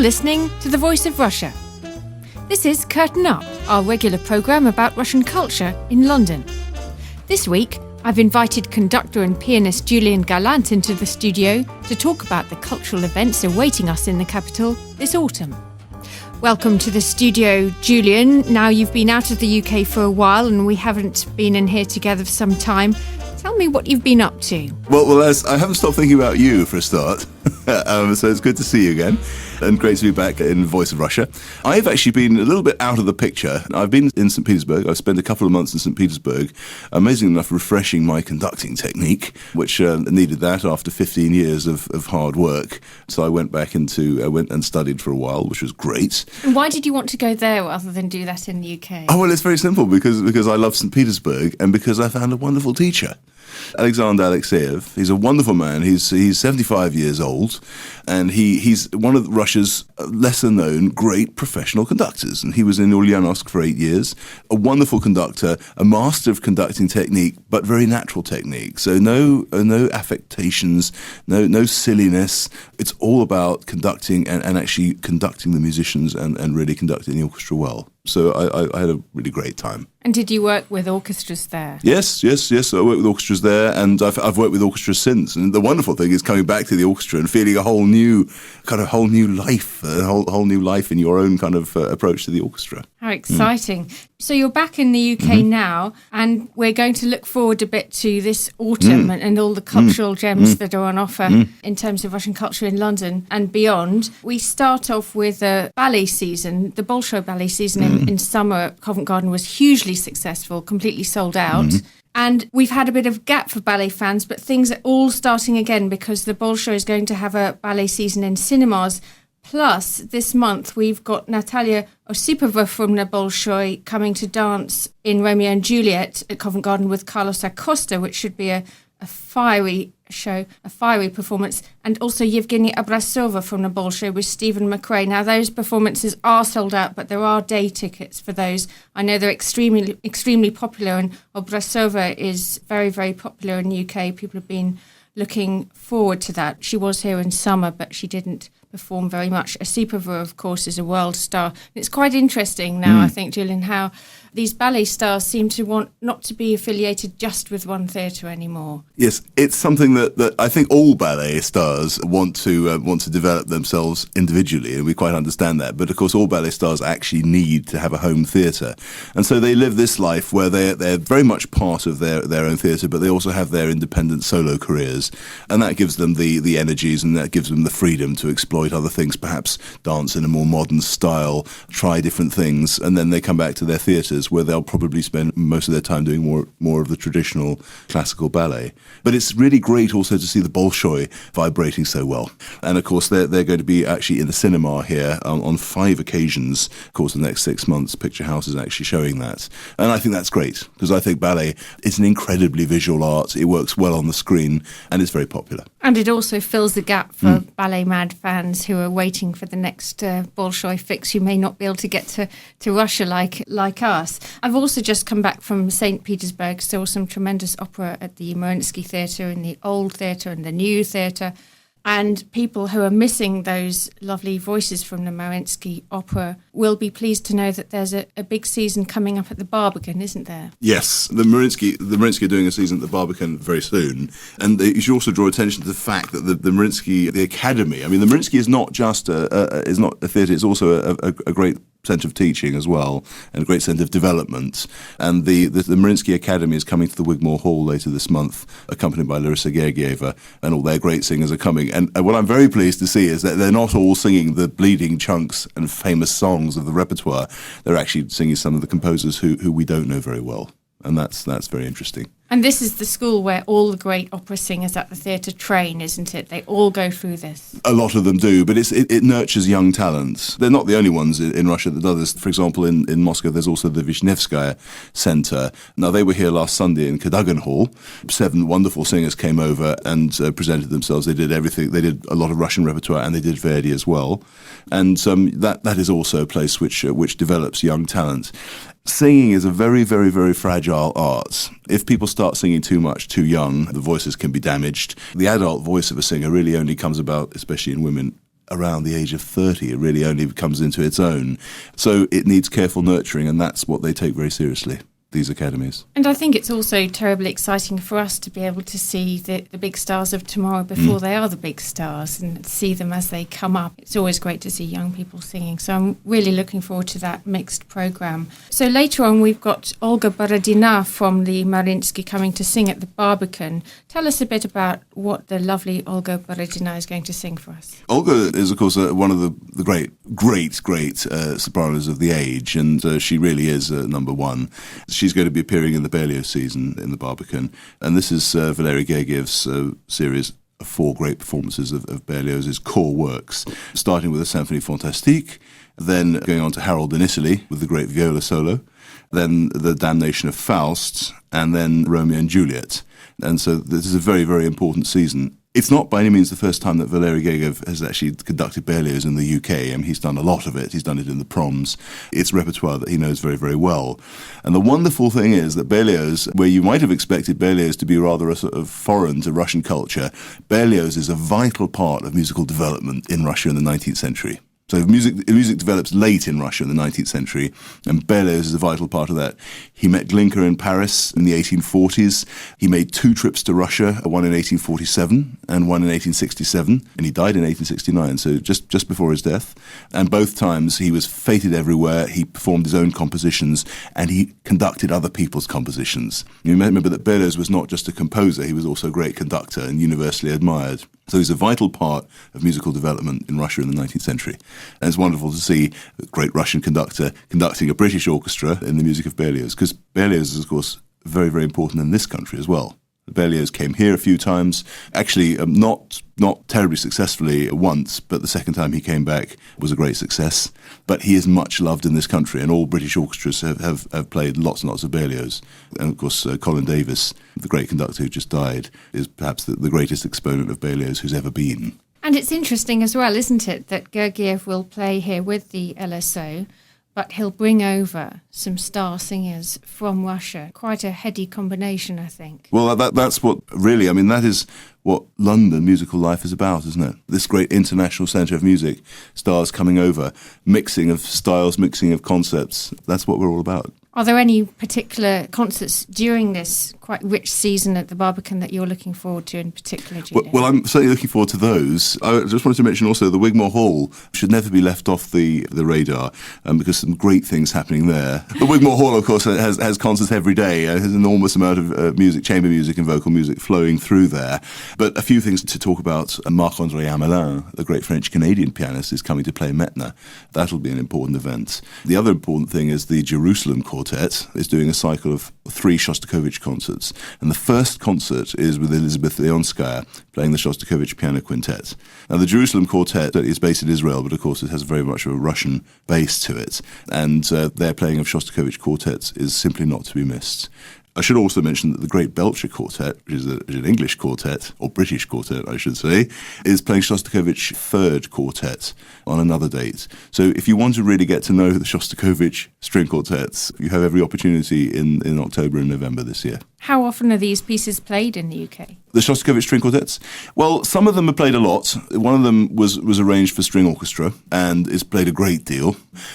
listening to The Voice of Russia. This is Curtain Up, our regular programme about Russian culture in London. This week, I've invited conductor and pianist Julian Gallant into the studio to talk about the cultural events awaiting us in the capital this autumn. Welcome to the studio, Julian. Now you've been out of the UK for a while and we haven't been in here together for some time. Tell me what you've been up to. Well, I haven't stopped thinking about you for a start. So it's good to see you again and great to be back in Voice of Russia. I've actually been a little bit out of the picture. I've been in St. Petersburg. I've spent a couple of months in St. Petersburg, amazingly enough refreshing my conducting technique, which needed that after 15 years of hard work. So I went and studied for a while, which was great. And why did you want to go there rather than do that in the UK? Oh, well, it's very simple, because I love St. Petersburg and because I found a wonderful teacher. Alexander Alexeyev. He's a wonderful man. He's 75 years old, and he's one of Russia's lesser-known great professional conductors. And he was in Ulyanovsk for 8 years. A wonderful conductor, a master of conducting technique, but very natural technique. So no affectations, no silliness. It's all about conducting and actually conducting the musicians and really conducting the orchestra well. So I had a really great time. And did you work with orchestras there? Yes. I worked with orchestras there, and I've worked with orchestras since. And the wonderful thing is coming back to the orchestra and feeling a whole new life in your own kind of approach to the orchestra. How exciting. So you're back in the UK now, and we're going to look forward a bit to this autumn and all the cultural gems that are on offer in terms of Russian culture in London and beyond. We start off with a ballet season. The Bolshoi ballet season in summer at Covent Garden was hugely successful, completely sold out. And we've had a bit of gap for ballet fans, but things are all starting again because the Bolshoi is going to have a ballet season in cinemas. Plus, this month, we've got Natalia Osipova from the Bolshoi coming to dance in Romeo and Juliet at Covent Garden with Carlos Acosta, which should be a fiery show, a fiery performance, and also Yevgenia Abrasova from the Bolshoi with Stephen McRae. Now, those performances are sold out, but there are day tickets for those. I know they're extremely popular, and Abrasova is very, very popular in the UK. People have been looking forward to that. She was here in summer, but she didn't perform very much. Osipova, of course, is a world star. It's quite interesting now, I think, Julian, how these ballet stars seem to want not to be affiliated just with one theatre anymore. Yes, it's something that I think all ballet stars want to develop themselves individually, and we quite understand that. But of course, all ballet stars actually need to have a home theatre, and so they live this life where they're very much part of their own theatre, but they also have their independent solo careers, and that gives them the energies, and that gives them the freedom to exploit other things, perhaps dance in a more modern style, try different things, and then they come back to their theatres where they'll probably spend most of their time doing more of the traditional classical ballet. But it's really great also to see the Bolshoi vibrating so well. And of course, they're going to be actually in the cinema here on 5 occasions. Of course, the next 6 months, Picture House is actually showing that. And I think that's great, because I think ballet is an incredibly visual art. It works well on the screen, and it's very popular. And it also fills the gap for ballet mad fans who are waiting for the next Bolshoi fix, who may not be able to get to Russia like us. I've also just come back from St. Petersburg, saw some tremendous opera at the Mariinsky Theatre, in the old theatre and the new theatre. And people who are missing those lovely voices from the Mariinsky opera will be pleased to know that there's a big season coming up at the Barbican, isn't there? Yes, the Mariinsky are doing a season at the Barbican very soon. And you should also draw attention to the fact that the Mariinsky, the Academy, I mean, the Mariinsky is not just is not a theatre, it's also a great centre of teaching as well, and a great centre of development. And the Mariinsky Academy is coming to the Wigmore Hall later this month, accompanied by Gergiev, and all their great singers are coming. And what I'm very pleased to see is that they're not all singing the bleeding chunks and famous songs of the repertoire. They're actually singing some of the composers who we don't know very well. And that's very interesting. And this is the school where all the great opera singers at the theatre train, isn't it? They all go through this. A lot of them do, but it nurtures young talents. They're not the only ones in Russia that do this. For example, in Moscow, there's also the Vishnevskaya Centre. Now, they were here last Sunday in Cadogan Hall. 7 wonderful singers came over and presented themselves. They did everything. They did a lot of Russian repertoire, and they did Verdi as well. And that is also a place which develops young talent. Singing is a very, very, very fragile art. If people start singing too much, too young, the voices can be damaged. The adult voice of a singer really only comes about, especially in women, around the age of 30. It really only comes into its own. So it needs careful nurturing, and that's what they take very seriously, these academies. And I think it's also terribly exciting for us to be able to see the big stars of tomorrow before they are the big stars, and see them as they come up. It's always great to see young people singing. So I'm really looking forward to that mixed programme. So later on, we've got Olga Borodina from the Mariinsky coming to sing at the Barbican. Tell us a bit about what the lovely Olga Borodina is going to sing for us. Olga is, of course, one of the great sopranos of the age, and she really is number one. She's going to be appearing in the Berlioz season in the Barbican, and this is Valery Gergiev's series of 4 great performances of Berlioz's core works, starting with the Symphonie Fantastique, then going on to Harold in Italy with the great viola solo, then the Damnation of Faust, and then Romeo and Juliet. And so this is a very, very important season. It's not by any means the first time that Valery Gergiev has actually conducted Berlioz in the UK. I mean, he's done a lot of it. He's done it in the proms. It's repertoire that he knows very, very well. And the wonderful thing is that Berlioz, where you might have expected Berlioz to be rather a sort of foreign to Russian culture, Berlioz is a vital part of musical development in Russia in the 19th century. So music develops late in Russia in the 19th century, and Berlioz is a vital part of that. He met Glinka in Paris in the 1840s. He made 2 trips to Russia, one in 1847 and one in 1867, and he died in 1869, so just before his death. And both times he was feted everywhere. He performed his own compositions, and he conducted other people's compositions. You remember that Berlioz was not just a composer, he was also a great conductor and universally admired. So he's a vital part of musical development in Russia in the 19th century. And it's wonderful to see a great Russian conductor conducting a British orchestra in the music of Berlioz, because Berlioz is, of course, very, very important in this country as well. Berlioz came here a few times, actually not terribly successfully once, but the second time he came back was a great success. But he is much loved in this country, and all British orchestras have played lots and lots of Berlioz. And of course, Colin Davis, the great conductor who just died, is perhaps the greatest exponent of Berlioz who's ever been. And it's interesting as well, isn't it, that Gergiev will play here with the LSO, but he'll bring over some star singers from Russia. Quite a heady combination, I think. Well, that's what really, I mean, that is what London musical life is about, isn't it? This great international centre of music, stars coming over, mixing of styles, mixing of concepts. That's what we're all about. Are there any particular concerts during this quite rich season at the Barbican that you're looking forward to in particular, Julian? Well, I'm certainly looking forward to those. I just wanted to mention also the Wigmore Hall should never be left off the radar, because some great things happening there. The Wigmore Hall, of course, has concerts every day. It has an enormous amount of music, chamber music and vocal music flowing through there. But a few things to talk about. Marc-André Hamelin, the great French-Canadian pianist, is coming to play Metna. That'll be an important event. The other important thing is the Jerusalem Quartet is doing a cycle of 3 Shostakovich concerts. And the first concert is with Elizabeth Leonskaya playing the Shostakovich Piano Quintet. Now, the Jerusalem Quartet is based in Israel, but of course it has very much of a Russian base to it. And their playing of Shostakovich quartets is simply not to be missed. I should also mention that the Great Belcher Quartet, which is an English quartet, or British quartet, I should say, is playing Shostakovich Third Quartet on another date. So if you want to really get to know the Shostakovich string quartets, you have every opportunity in October and November this year. How often are these pieces played in the UK? The Shostakovich string quartets? Well, some of them are played a lot. One of them was arranged for string orchestra and is played a great deal.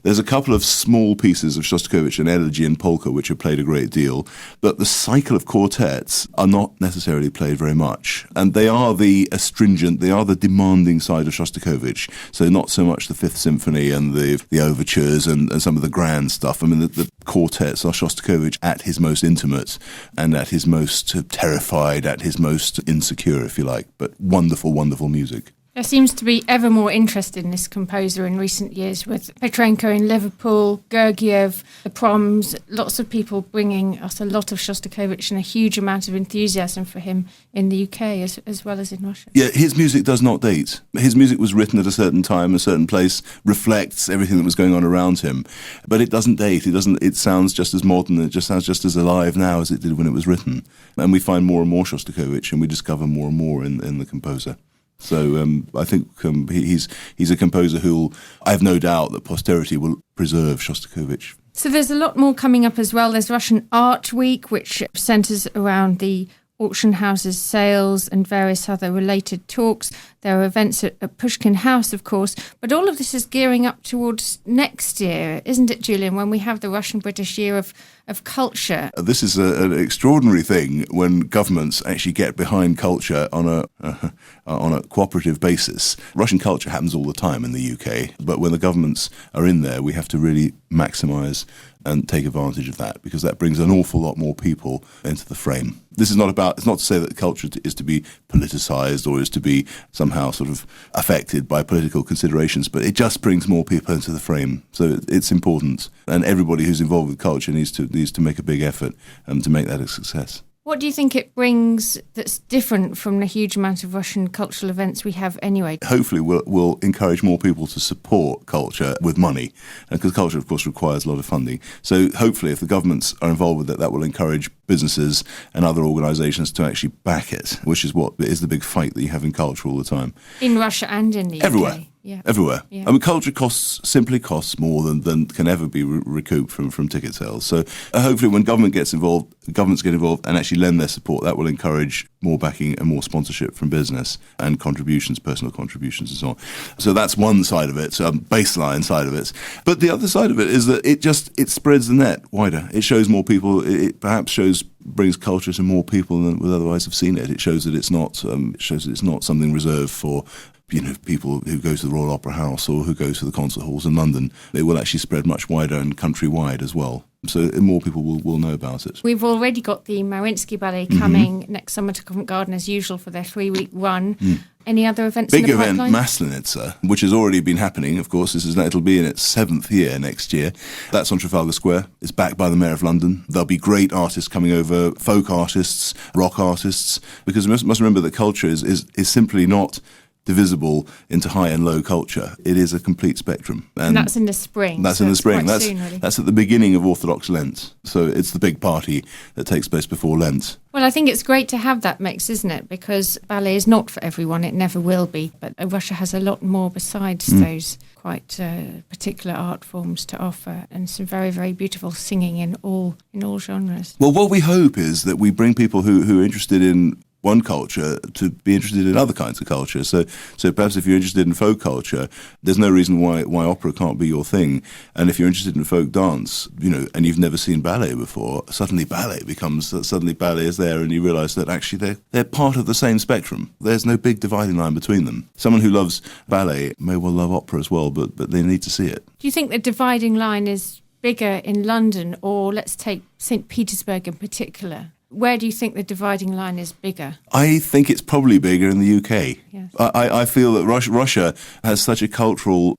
There's a couple of small pieces of Shostakovich and Elegy and Polka which are played a great deal, but the cycle of quartets are not necessarily played very much. And they are the astringent, they are the demanding side of Shostakovich. So not so much the Fifth Symphony and the overtures and some of the grand stuff. I mean, the quartets are Shostakovich at his most intimate and at his most terrified, at his most insecure, if you like, but wonderful, wonderful music. There seems to be ever more interest in this composer in recent years, with Petrenko in Liverpool, Gergiev, the proms, lots of people bringing us a lot of Shostakovich and a huge amount of enthusiasm for him in the UK as well as in Russia. Yeah, his music does not date. His music was written at a certain time, a certain place, reflects everything that was going on around him, but it doesn't date. It sounds just as modern, it just sounds just as alive now as it did when it was written. And we find more and more Shostakovich, and we discover more and more in the composer. So I think he's a composer who I have no doubt that posterity will preserve Shostakovich. So there's a lot more coming up as well. There's Russian Art Week, which centres around the auction houses, sales, and various other related talks. There are events at Pushkin House, of course, but all of this is gearing up towards next year, isn't it, Julian, when we have the Russian-British Year of Culture? This is an extraordinary thing when governments actually get behind culture on a cooperative basis. Russian culture happens all the time in the UK, but when the governments are in there, we have to really maximise and take advantage of that, because that brings an awful lot more people into the frame. This is not about, it's not to say that culture is to be politicised or is to be somehow sort of affected by political considerations, but it just brings more people into the frame. So it's important, and everybody who's involved with culture needs to make a big effort to make that a success. What do you think it brings that's different from the huge amount of Russian cultural events we have anyway? Hopefully we'll encourage more people to support culture with money, because culture, of course, requires a lot of funding. So hopefully if the governments are involved with it, that will encourage businesses and other organisations to actually back it, which is what is the big fight that you have in culture all the time. In Russia and in the UK? Everywhere. Yeah. Everywhere. Yeah. I mean, culture simply costs more than can ever be recouped from ticket sales. So hopefully when governments get involved and actually lend their support, that will encourage more backing and more sponsorship from business and contributions, personal contributions and so on. So that's one side of it, baseline side of it. But the other side of it is that it spreads the net wider. It shows more people, it perhaps brings culture to more people than would otherwise have seen it. It shows that it's not something reserved for people who go to the Royal Opera House or who go to the concert halls in London. It will actually spread much wider and countrywide as well. So more people will know about it. We've already got the Mariinsky Ballet coming next summer to Covent Garden as usual for their 3-week run. Any other events in the pipeline? Big event, Maslenitsa, which has already been happening, of course. It'll be in its 7th year next year. That's on Trafalgar Square. It's backed by the Mayor of London. There'll be great artists coming over, folk artists, rock artists, because we must remember that culture is simply not divisible into high and low culture. It is a complete spectrum. And that's in the spring. That's in the spring. Quite soon, really. That's at the beginning of Orthodox Lent. So it's the big party that takes place before Lent. Well, I think it's great to have that mix, isn't it? Because ballet is not for everyone. It never will be. But Russia has a lot more besides those quite particular art forms to offer, and some very, very beautiful singing in all genres. Well, what we hope is that we bring people who are interested in one culture to be interested in other kinds of culture. So perhaps if you're interested in folk culture, there's no reason why opera can't be your thing. And if you're interested in folk dance, and you've never seen ballet before, suddenly ballet is there, and you realise that actually they're part of the same spectrum. There's no big dividing line between them. Someone who loves ballet may well love opera as well, but they need to see it. Do you think the dividing line is bigger in London, or let's take St. Petersburg in particular? Where do you think the dividing line is bigger? I think it's probably bigger in the UK. Yes. I feel that Russia has such a cultural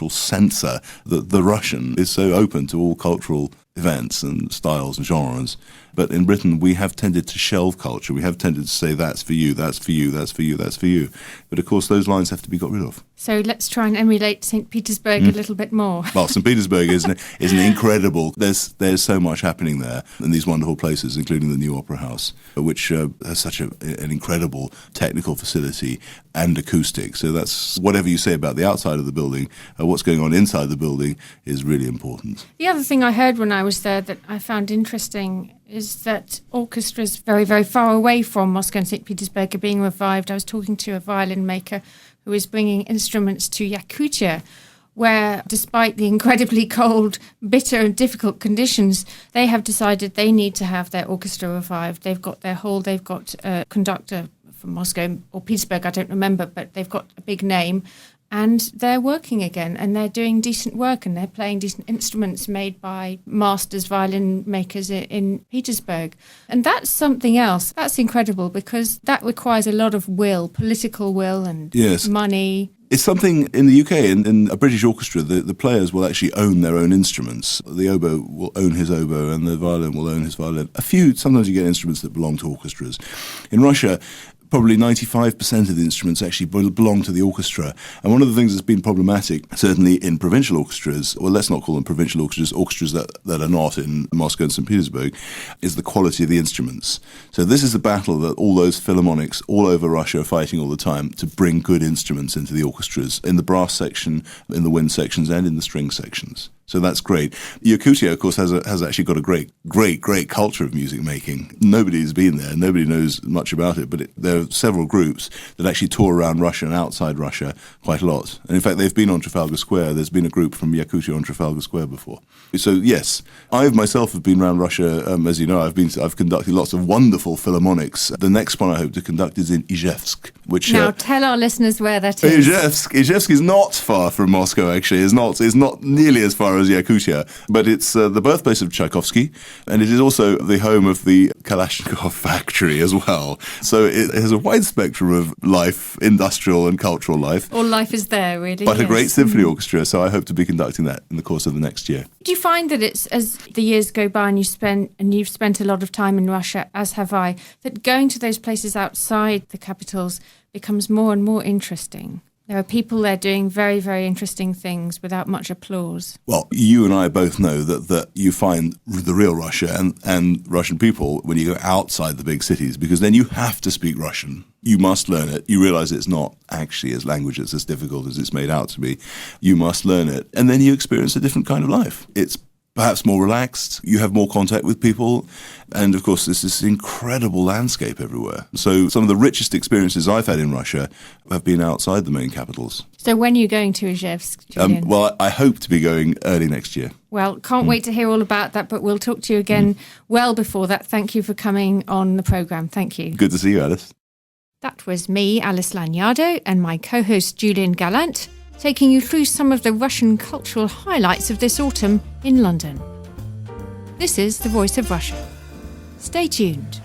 censor that the Russian is so open to all cultural events and styles and genres. But in Britain, we have tended to shelve culture. We have tended to say, that's for you, that's for you, that's for you, that's for you. But of course, those lines have to be got rid of. So let's try and emulate St. Petersburg a little bit more. Well, St. Petersburg is an incredible... There's so much happening there in these wonderful places, including the new Opera House, which has such an incredible technical facility and acoustic. So that's, whatever you say about the outside of the building, what's going on inside the building is really important. The other thing I heard when I was there that I found interesting is that orchestras very, very far away from Moscow and St. Petersburg are being revived. I was talking to a violin maker who is bringing instruments to Yakutia, where despite the incredibly cold, bitter and difficult conditions, they have decided they need to have their orchestra revived. They've got their hall, they've got a conductor from Moscow or Petersburg, I don't remember, but they've got a big name. And they're working again, and they're doing decent work, and they're playing decent instruments made by masters, violin makers in Petersburg. And that's something else. That's incredible, because that requires a lot of will, political will and money. It's something in the UK, in a British orchestra, the players will actually own their own instruments. The oboe will own his oboe and the violin will own his violin. Sometimes you get instruments that belong to orchestras. In Russia, probably 95% of the instruments actually belong to the orchestra. And one of the things that's been problematic, certainly in provincial orchestras, well, let's not call them provincial orchestras that are not in Moscow and St. Petersburg, is the quality of the instruments. So this is the battle that all those philharmonics all over Russia are fighting all the time, to bring good instruments into the orchestras, in the brass section, in the wind sections, and in the string sections. So that's great. Yakutia, of course, has actually got a great culture of music making. Nobody's been there. Nobody knows much about it, but there are several groups that actually tour around Russia and outside Russia quite a lot. And in fact, they've been on Trafalgar Square. There's been a group from Yakutia on Trafalgar Square before. So yes, I myself have been around Russia. As you know, I've conducted lots of wonderful philharmonics. The next one I hope to conduct is in Izhevsk, which now tell our listeners where that is. Izhevsk is not far from Moscow. Actually, is not nearly as far as Yakutia, but it's the birthplace of Tchaikovsky, and it is also the home of the Kalashnikov factory as well. So it has a wide spectrum of life, industrial and cultural life. All life is there, really. But a great symphony orchestra, so I hope to be conducting that in the course of the next year. Do you find that it's, as the years go by and you've spent a lot of time in Russia, as have I, that going to those places outside the capitals becomes more and more interesting? There are people there doing very, very interesting things without much applause. Well, you and I both know that you find the real Russia and Russian people when you go outside the big cities, because then you have to speak Russian. You must learn it. You realize it's not actually as language that's as difficult as it's made out to be. You must learn it. And then you experience a different kind of life. It's perhaps more relaxed, you have more contact with people, and of course there's this incredible landscape everywhere. So some of the richest experiences I've had in Russia have been outside the main capitals. So when are you going to Izhevsk, Julian? Well, I hope to be going early next year. Well, can't wait to hear all about that, but we'll talk to you again well before that. Thank you for coming on the programme. Thank you. Good to see you, Alice. That was me, Alice Lagnado, and my co-host Julian Gallant, taking you through some of the Russian cultural highlights of this autumn in London. This is The Voice of Russia. Stay tuned.